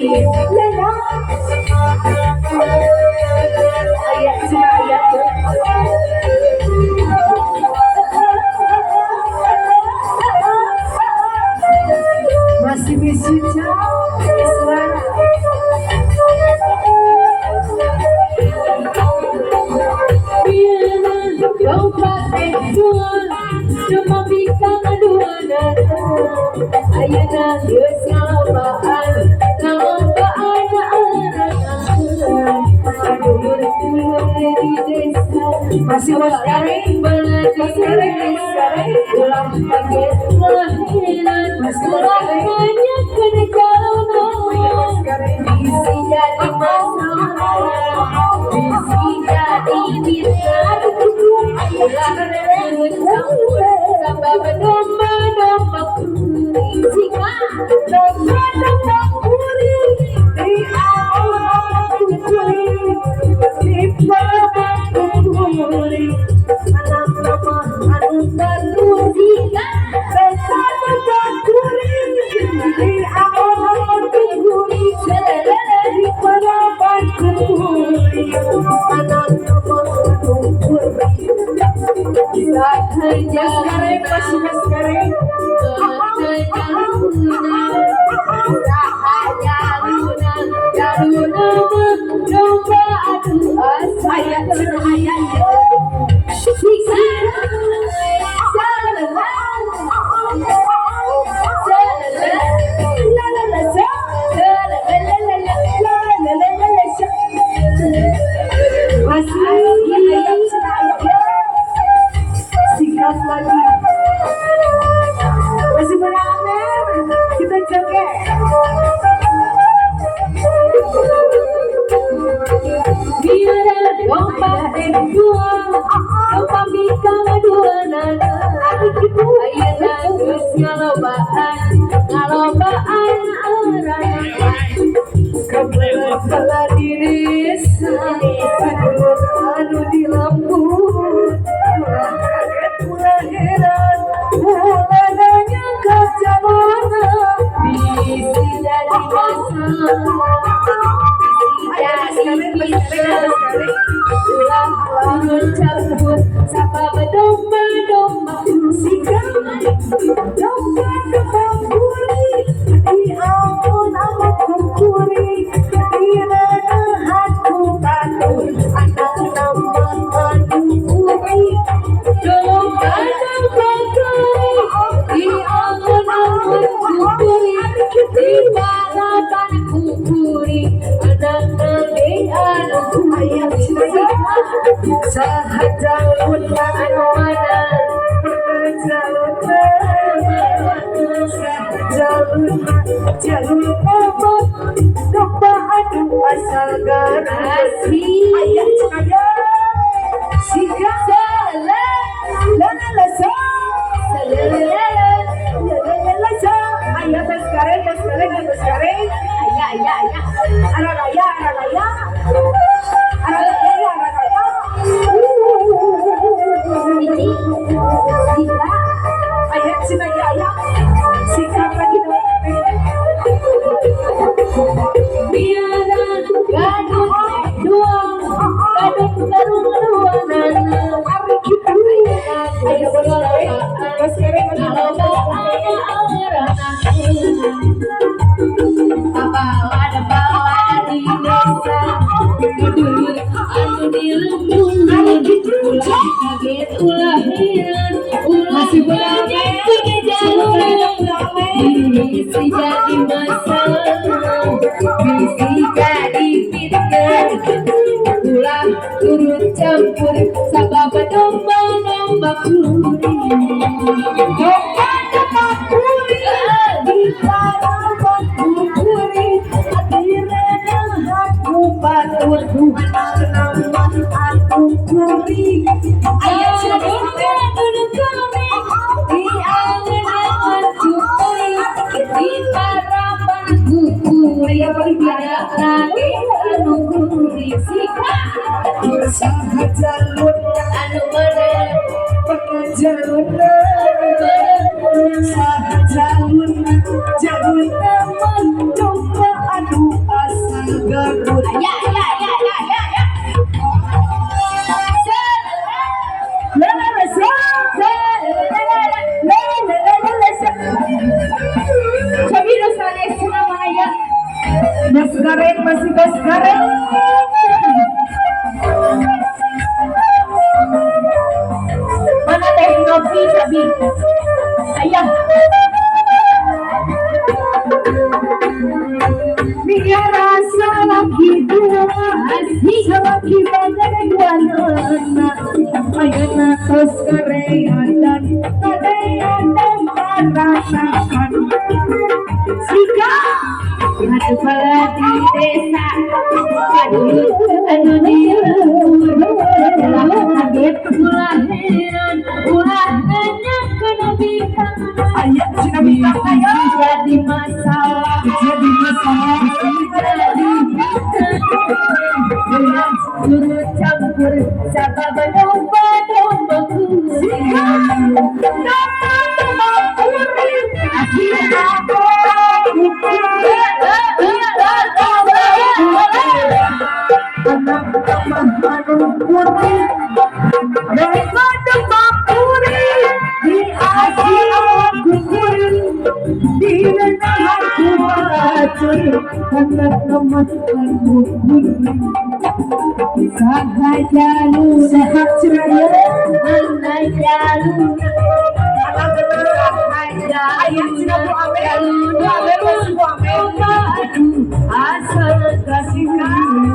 masih bisa suara kau pakai dua cuma bintang dua ayana geus ngalobaan masih sekarang ulang pakai lahiran banyak kenekalan bisa jadi masalah bisa jadi bintang tambah domba kuring jika domba kuring di awal kuring di bawah kuring anak nama anu baru jika domba kuring di awal kuring di bawah kuring anak nama anu kuring sekarang masih sekarang masih beramai kita joget biar domba dua domba bintang dua nana ayana geus ngalobaan kebelah diri anu di lembut pulang heran bulananya kacamata bisi jadi masalah pulang turun campur sama domba sikap domba kuri di awal amat kuri di mana hati batur anak nama anu kuri domba kuri di awal amat kuri di balapan kuri anak nabi anu ayam sahajaun anu mana jalur nama domba adu asal garasi ayat saya sika la ayat sekarang ayah anak raya ayat sina ayah sikap lagi biara gadun dua nana hari kita ayo berlalu apa bawa di desa anu di lembut kaget ulahiran masih banyak bisa jadi masalah bisa jadi fitnah ulah turun campur sabab domba kuring di balapan kuring adirana aku batur nama aku kuring ayat domba di angan aku di balapan kuring ada lagi anu kuring sahajalun anu mana jalur sahajalun jalur teman domba adu masih kos kareng. Mana teh ngopi sabi? Ayah. Biar rasa lagi dua, bisa lagi banyak dua anak. Ayana kos kareng dan kadean dan rasakan. Sika, ada pala di desa. Aduh dia, kaget kelahiran, wahana kena bintang. Ayat kena bintang ayat. Jadi masalah, jadi masalah, jadi turut campur, sabab domba dombaku. Asal kasih kamu.